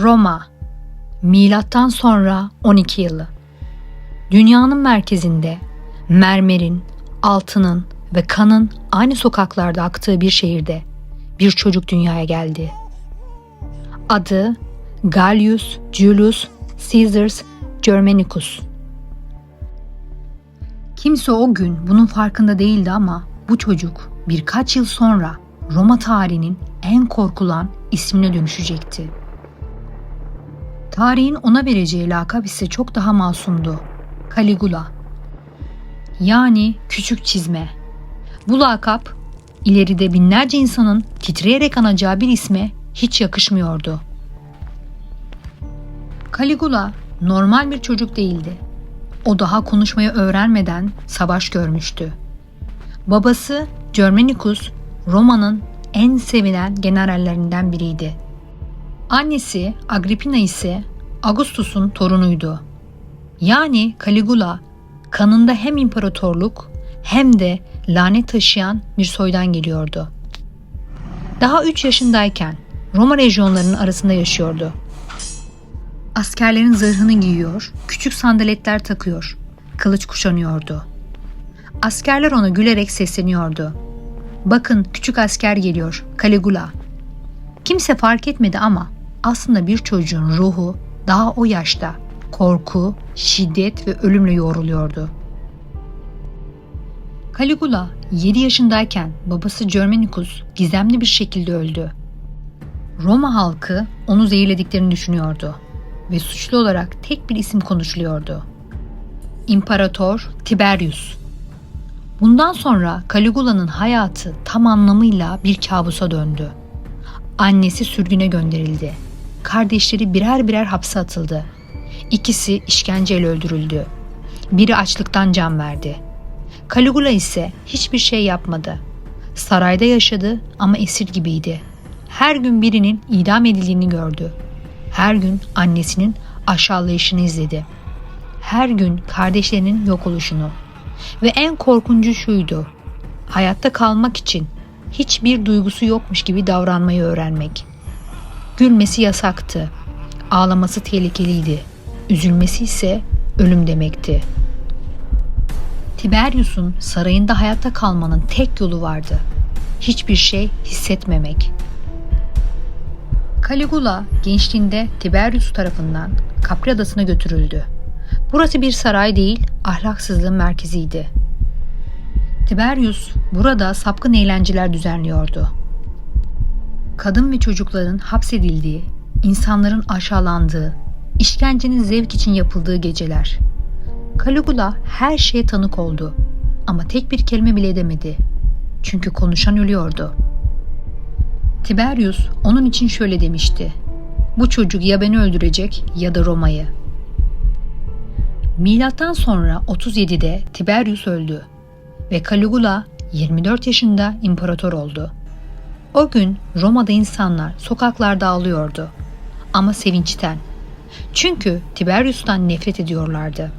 Roma, milattan sonra 12 yılı. Dünyanın merkezinde mermerin, altının ve kanın aynı sokaklarda aktığı bir şehirde bir çocuk dünyaya geldi. Adı Gaius Julius Caesar Germanicus. Kimse o gün bunun farkında değildi ama bu çocuk birkaç yıl sonra Roma tarihinin en korkulan ismine dönüşecekti. Tarihin ona vereceği lakap ise çok daha masumdu. Caligula. Yani küçük çizme. Bu lakap ileride binlerce insanın titreyerek anacağı bir isme hiç yakışmıyordu. Caligula normal bir çocuk değildi. O daha konuşmayı öğrenmeden savaş görmüştü. Babası Germanicus, Roma'nın en sevilen generallerinden biriydi. Annesi Agrippina ise Augustus'un torunuydu. Yani Caligula kanında hem imparatorluk hem de lanet taşıyan bir soydan geliyordu. Daha 3 yaşındayken Roma lejyonlarının arasında yaşıyordu. Askerlerin zırhını giyiyor, küçük sandaletler takıyor, kılıç kuşanıyordu. Askerler ona gülerek sesleniyordu. "Bakın küçük asker geliyor, Caligula." Kimse fark etmedi ama aslında bir çocuğun ruhu daha o yaşta korku, şiddet ve ölümle yoğruluyordu. Caligula 7 yaşındayken babası Germanicus gizemli bir şekilde öldü. Roma halkı onu zehirlediklerini düşünüyordu ve suçlu olarak tek bir isim konuşuluyordu. İmparator Tiberius. Bundan sonra Caligula'nın hayatı tam anlamıyla bir kabusa döndü. Annesi sürgüne gönderildi. Kardeşleri birer birer hapse atıldı. İkisi işkenceyle öldürüldü. Biri açlıktan can verdi. Caligula ise hiçbir şey yapmadı. Sarayda yaşadı ama esir gibiydi. Her gün birinin idam edildiğini gördü. Her gün annesinin aşağılayışını izledi. Her gün kardeşlerinin yok oluşunu. Ve en korkuncu şuydu: hayatta kalmak için hiçbir duygusu yokmuş gibi davranmayı öğrenmek. Gülmesi yasaktı. Ağlaması tehlikeliydi. Üzülmesi ise ölüm demekti. Tiberius'un sarayında hayatta kalmanın tek yolu vardı: hiçbir şey hissetmemek. Caligula gençliğinde Tiberius tarafından Capri Adası'na götürüldü. Burası bir saray değil, ahlaksızlığın merkeziydi. Tiberius burada sapkın eğlenceler düzenliyordu. Kadın ve çocukların hapsedildiği, insanların aşağılandığı, işkencenin zevk için yapıldığı geceler. Caligula her şeye tanık oldu ama tek bir kelime bile edemedi. Çünkü konuşan ölüyordu. Tiberius onun için şöyle demişti: "Bu çocuk ya beni öldürecek ya da Roma'yı." Milattan sonra 37'de Tiberius öldü ve Caligula 24 yaşında imparator oldu. O gün Roma'da insanlar sokaklarda ağlıyordu ama sevinçten. Çünkü Tiberius'tan nefret ediyorlardı.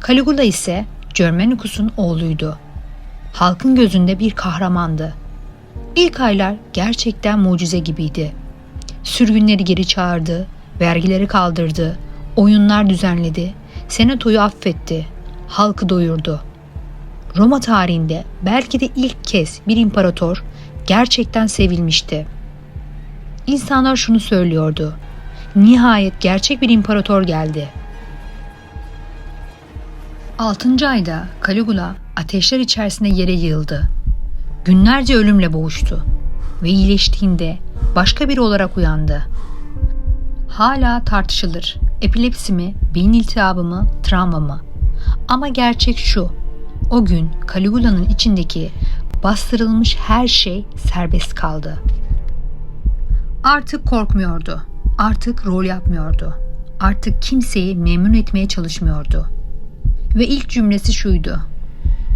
Caligula ise Germanicus'un oğluydu. Halkın gözünde bir kahramandı. İlk aylar gerçekten mucize gibiydi. Sürgünleri geri çağırdı, vergileri kaldırdı, oyunlar düzenledi, senatoyu affetti, halkı doyurdu. Roma tarihinde belki de ilk kez bir imparator gerçekten sevilmişti. İnsanlar şunu söylüyordu: "Nihayet gerçek bir imparator geldi." 6. ayda Caligula ateşler içerisinde yere yığıldı. Günlerce ölümle boğuştu ve iyileştiğinde başka biri olarak uyandı. Hala tartışılır: epilepsi mi, beyin iltihabı mı, travma mı? Ama gerçek şu: o gün Caligula'nın içindeki bastırılmış her şey serbest kaldı. Artık korkmuyordu. Artık rol yapmıyordu. Artık kimseyi memnun etmeye çalışmıyordu. Ve ilk cümlesi şuydu: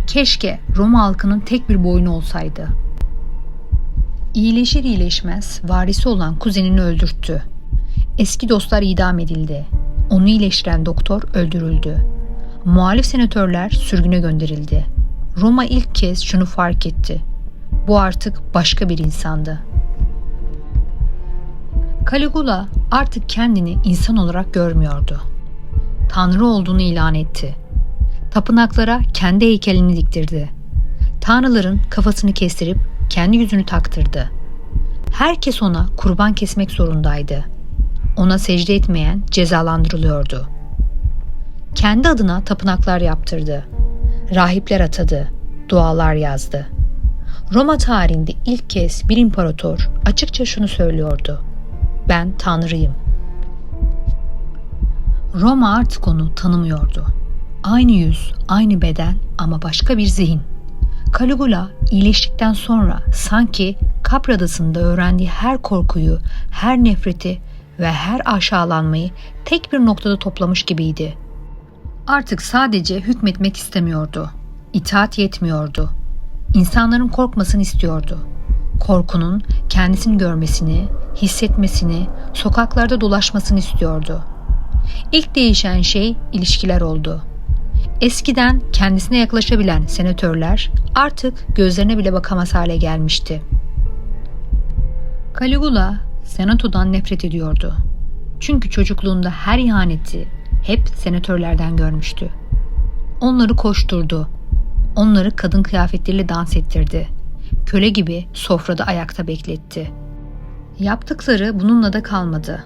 "Keşke Roma halkının tek bir boynu olsaydı." İyileşir iyileşmez varisi olan kuzenini öldürttü. Eski dostlar idam edildi. Onu iyileştiren doktor öldürüldü. Muhalif senatörler sürgüne gönderildi. Roma ilk kez şunu fark etti: bu artık başka bir insandı. Caligula artık kendini insan olarak görmüyordu. Tanrı olduğunu ilan etti. Tapınaklara kendi heykelini diktirdi. Tanrıların kafasını kestirip kendi yüzünü taktırdı. Herkes ona kurban kesmek zorundaydı. Ona secde etmeyen cezalandırılıyordu. Kendi adına tapınaklar yaptırdı. Rahipler atadı. Dualar yazdı. Roma tarihinde ilk kez bir imparator açıkça şunu söylüyordu: "Ben Tanrıyım." Roma artık onu tanımıyordu. Aynı yüz, aynı beden ama başka bir zihin. Caligula iyileştikten sonra sanki Capri Adası'nda öğrendiği her korkuyu, her nefreti ve her aşağılanmayı tek bir noktada toplamış gibiydi. Artık sadece hükmetmek istemiyordu. İtaat yetmiyordu. İnsanların korkmasını istiyordu. Korkunun kendisini görmesini, hissetmesini, sokaklarda dolaşmasını istiyordu. İlk değişen şey ilişkiler oldu. Eskiden kendisine yaklaşabilen senatörler artık gözlerine bile bakamaz hale gelmişti. Caligula senatodan nefret ediyordu. Çünkü çocukluğunda her ihaneti hep senatörlerden görmüştü. Onları koşturdu. Onları kadın kıyafetleriyle dans ettirdi. Köle gibi sofrada ayakta bekletti. Yaptıkları bununla da kalmadı.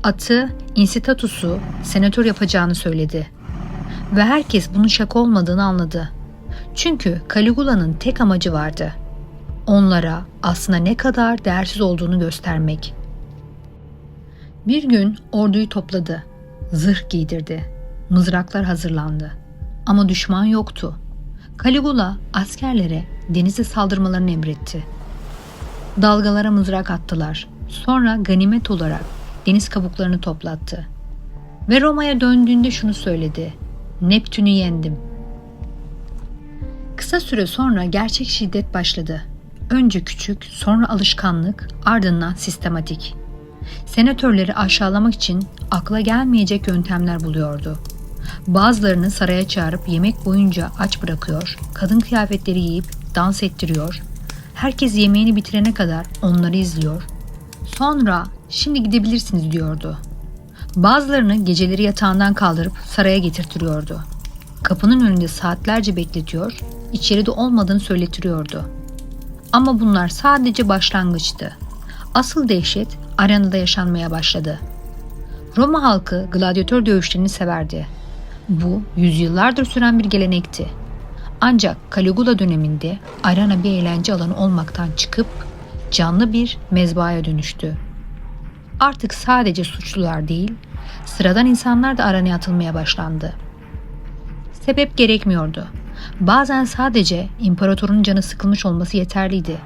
Atı Incitatus'u senatör yapacağını söyledi. Ve herkes bunun şaka olmadığını anladı. Çünkü Caligula'nın tek amacı vardı: onlara aslında ne kadar değersiz olduğunu göstermek. Bir gün orduyu topladı. Zırh giydirdi. Mızraklar hazırlandı. Ama düşman yoktu. Caligula askerlere denize saldırmalarını emretti. Dalgalara mızrak attılar. Sonra ganimet olarak deniz kabuklarını toplattı. Ve Roma'ya döndüğünde şunu söyledi: "Neptün'ü yendim." Kısa süre sonra gerçek şiddet başladı. Önce küçük, sonra alışkanlık, ardından sistematik. Senatörleri aşağılamak için akla gelmeyecek yöntemler buluyordu. Bazılarını saraya çağırıp yemek boyunca aç bırakıyor, kadın kıyafetleri giyip dans ettiriyor. Herkes yemeğini bitirene kadar onları izliyor. Sonra "Şimdi gidebilirsiniz." diyordu. Bazılarını geceleri yatağından kaldırıp saraya getirtiyordu. Kapının önünde saatlerce bekletiyor, içeride olmadığını söyletiriyordu. Ama bunlar sadece başlangıçtı. Asıl dehşet arenada yaşanmaya başladı. Roma halkı gladyatör dövüşlerini severdi. Bu yüzyıllardır süren bir gelenekti. Ancak Caligula döneminde arena bir eğlence alanı olmaktan çıkıp canlı bir mezbahaya dönüştü. Artık sadece suçlular değil, sıradan insanlar da arenaya atılmaya başlandı. Sebep gerekmiyordu. Bazen sadece imparatorun canı sıkılmış olması yeterliydi.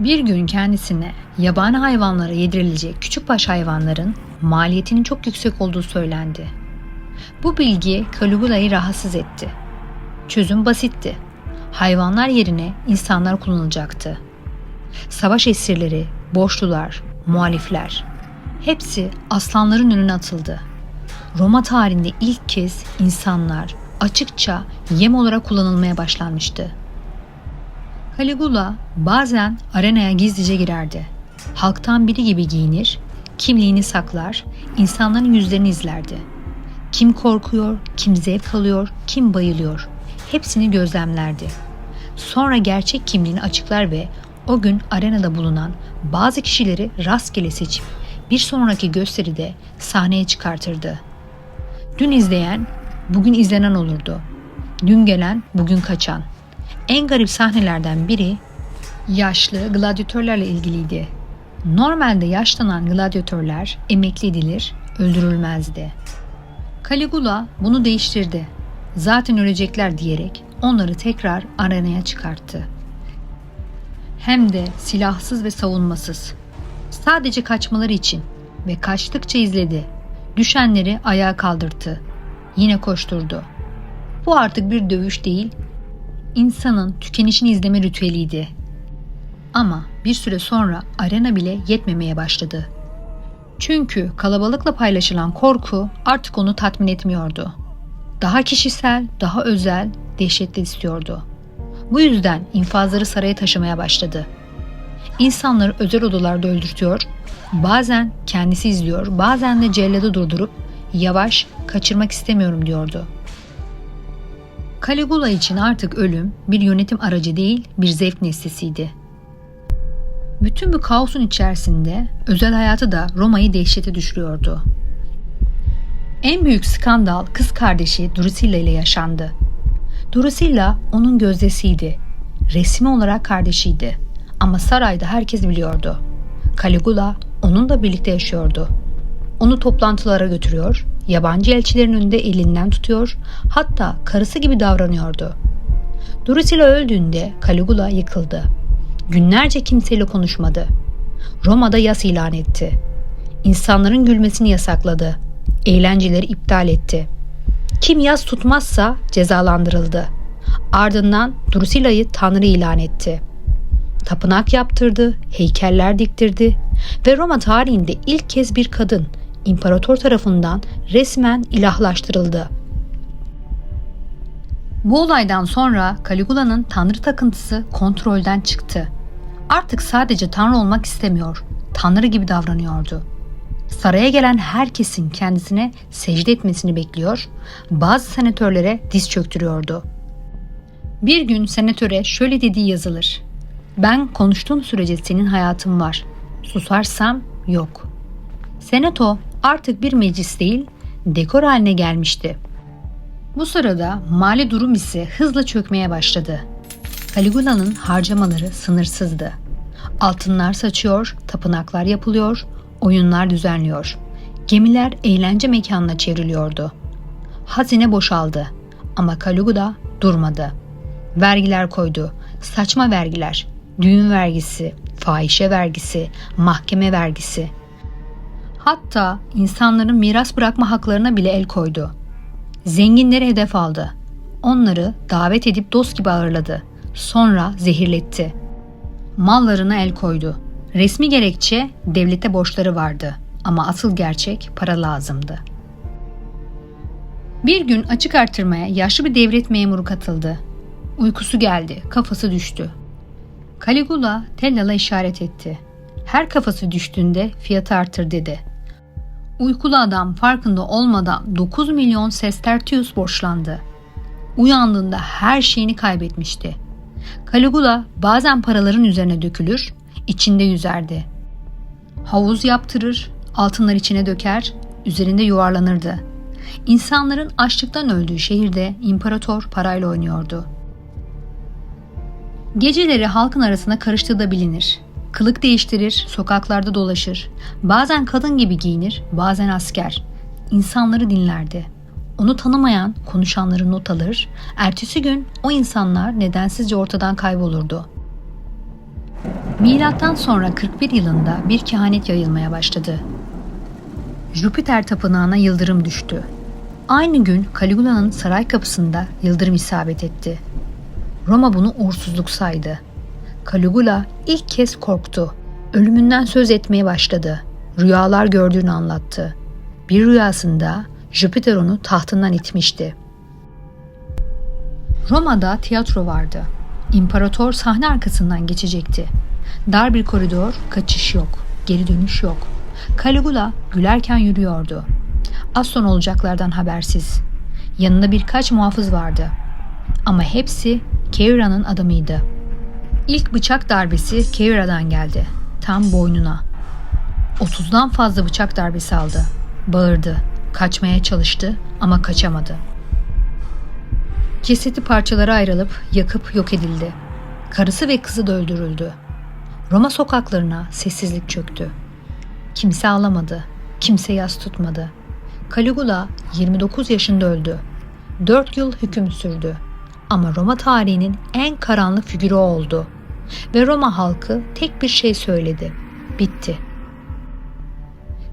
Bir gün kendisine yabani hayvanlara yedirilecek küçükbaş hayvanların maliyetinin çok yüksek olduğu söylendi. Bu bilgi Caligula'yı rahatsız etti. Çözüm basitti. Hayvanlar yerine insanlar kullanılacaktı. Savaş esirleri, borçlular, muhalifler, hepsi aslanların önüne atıldı. Roma tarihinde ilk kez insanlar açıkça yem olarak kullanılmaya başlanmıştı. Caligula bazen arenaya gizlice girerdi. Halktan biri gibi giyinir, kimliğini saklar, insanların yüzlerini izlerdi. Kim korkuyor, kim zevk alıyor, kim bayılıyor, hepsini gözlemlerdi. Sonra gerçek kimliğini açıklar ve o gün arenada bulunan bazı kişileri rastgele seçip bir sonraki gösteride sahneye çıkartırdı. Dün izleyen, bugün izlenen olurdu. Dün gelen, bugün kaçan. En garip sahnelerden biri yaşlı gladyatörlerle ilgiliydi. Normalde yaşlanan gladyatörler emekli edilir, öldürülmezdi. Caligula bunu değiştirdi. Zaten ölecekler diyerek onları tekrar arenaya çıkarttı. Hem de silahsız ve savunmasız. Sadece kaçmaları için ve kaçtıkça izledi. Düşenleri ayağa kaldırdı. Yine koşturdu. Bu artık bir dövüş değil, insanın tükenişini izleme ritüeliydi. Ama bir süre sonra arena bile yetmemeye başladı. Çünkü kalabalıkla paylaşılan korku artık onu tatmin etmiyordu. Daha kişisel, daha özel, dehşetli istiyordu. Bu yüzden infazları saraya taşımaya başladı. İnsanları özel odalarda öldürtüyor, Bazen kendisi izliyor, bazen de celladı durdurup yavaş, kaçırmak istemiyorum diyordu. Caligula için artık ölüm bir yönetim aracı değil, bir zevk nesnesiydi. Bütün bu kaosun içerisinde özel hayatı da Roma'yı dehşete düşürüyordu. En büyük skandal kız kardeşi Drusilla ile yaşandı. Drusilla onun gözdesiydi. Resmi olarak kardeşiydi. Ama sarayda herkes biliyordu. Caligula onunla birlikte yaşıyordu. Onu toplantılara götürüyor, yabancı elçilerin önünde elinden tutuyor, hatta karısı gibi davranıyordu. Drusilla öldüğünde Caligula yıkıldı. Günlerce kimseyle konuşmadı. Roma'da yas ilan etti. İnsanların gülmesini yasakladı. Eğlenceleri iptal etti. Kim yas tutmazsa cezalandırıldı. Ardından Drusilla'yı tanrı ilan etti. Tapınak yaptırdı, heykeller diktirdi ve Roma tarihinde ilk kez bir kadın imparator tarafından resmen ilahlaştırıldı. Bu olaydan sonra Caligula'nın tanrı takıntısı kontrolden çıktı. Artık sadece tanrı olmak istemiyor, tanrı gibi davranıyordu. Saraya gelen herkesin kendisine secde etmesini bekliyor, bazı senatörlere diz çöktürüyordu. Bir gün senatöre şöyle dediği yazılır: "Ben konuştuğum sürece senin hayatın var. Susarsam yok." Senato artık bir meclis değil, dekor haline gelmişti. Bu sırada mali durum ise hızla çökmeye başladı. Caligula'nın harcamaları sınırsızdı. Altınlar saçıyor, tapınaklar yapılıyor, oyunlar düzenliyor. Gemiler eğlence mekanına çevriliyordu. Hazine boşaldı ama Caligula durmadı. Vergiler koydu, saçma vergiler, düğün vergisi, fahişe vergisi, mahkeme vergisi. Hatta insanların miras bırakma haklarına bile el koydu. Zenginleri hedef aldı. Onları davet edip dost gibi ağırladı. Sonra zehirletti. Mallarına el koydu. Resmi gerekçe devlete borçları vardı ama asıl gerçek para lazımdı. Bir gün açık artırmaya yaşlı bir devlet memuru katıldı. Uykusu geldi, kafası düştü. Caligula tellala işaret etti. Her kafası düştüğünde fiyatı artır dedi. Uykulu adam farkında olmadan 9 milyon sestertius borçlandı. Uyandığında her şeyini kaybetmişti. Caligula bazen paraların üzerine dökülür, içinde yüzerdi. Havuz yaptırır, altınlar içine döker, üzerinde yuvarlanırdı. İnsanların açlıktan öldüğü şehirde imparator parayla oynuyordu. Geceleri halkın arasına karıştığı da bilinir. Kılık değiştirir, sokaklarda dolaşır. Bazen kadın gibi giyinir, bazen asker. İnsanları dinlerdi. Onu tanımayan konuşanları not alır. Ertesi gün o insanlar nedensizce ortadan kaybolurdu. Milattan sonra 41 yılında bir kehanet yayılmaya başladı. Jüpiter tapınağına yıldırım düştü. Aynı gün Caligula'nın saray kapısında yıldırım isabet etti. Roma bunu uğursuzluk saydı. Caligula ilk kez korktu. Ölümünden söz etmeye başladı. Rüyalar gördüğünü anlattı. Bir rüyasında Jüpiter onu tahtından itmişti. Roma'da tiyatro vardı. İmparator sahne arkasından geçecekti. Dar bir koridor, kaçış yok, geri dönüş yok. Caligula gülerken yürüyordu. Az sonra olacaklardan habersiz. Yanında birkaç muhafız vardı. Ama hepsi Keira'nın adamıydı. İlk bıçak darbesi Keira'dan geldi. Tam boynuna. 30'dan fazla bıçak darbesi aldı. Bağırdı. Kaçmaya çalıştı ama kaçamadı. Cesedi parçalara ayrılıp yakıp yok edildi. Karısı ve kızı da öldürüldü. Roma sokaklarına sessizlik çöktü. Kimse ağlamadı. Kimse yas tutmadı. Caligula 29 yaşında öldü. 4 yıl hüküm sürdü. Ama Roma tarihinin en karanlık figürü oldu. Ve Roma halkı tek bir şey söyledi. Bitti.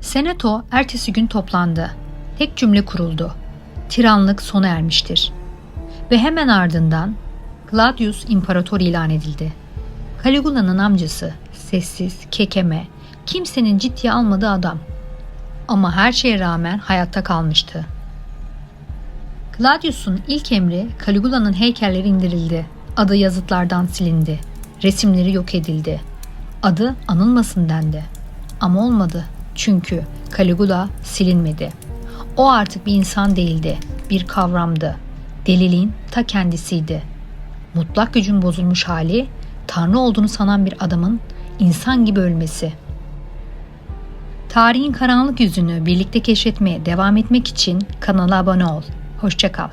Senato ertesi gün toplandı. Tek cümle kuruldu. Tiranlık sona ermiştir. Ve hemen ardından Claudius imparator ilan edildi. Caligula'nın amcası, sessiz, kekeme, kimsenin ciddiye almadığı adam. Ama her şeye rağmen hayatta kalmıştı. Claudius'un ilk emri Caligula'nın heykelleri indirildi. Adı yazıtlardan silindi. Resimleri yok edildi. Adı anılmasın dendi. Ama olmadı. Çünkü Caligula silinmedi. O artık bir insan değildi, bir kavramdı. Deliliğin ta kendisiydi. Mutlak gücün bozulmuş hali, Tanrı olduğunu sanan bir adamın insan gibi ölmesi. Tarihin karanlık yüzünü birlikte keşfetmeye devam etmek için kanala abone ol. Hoşça kal.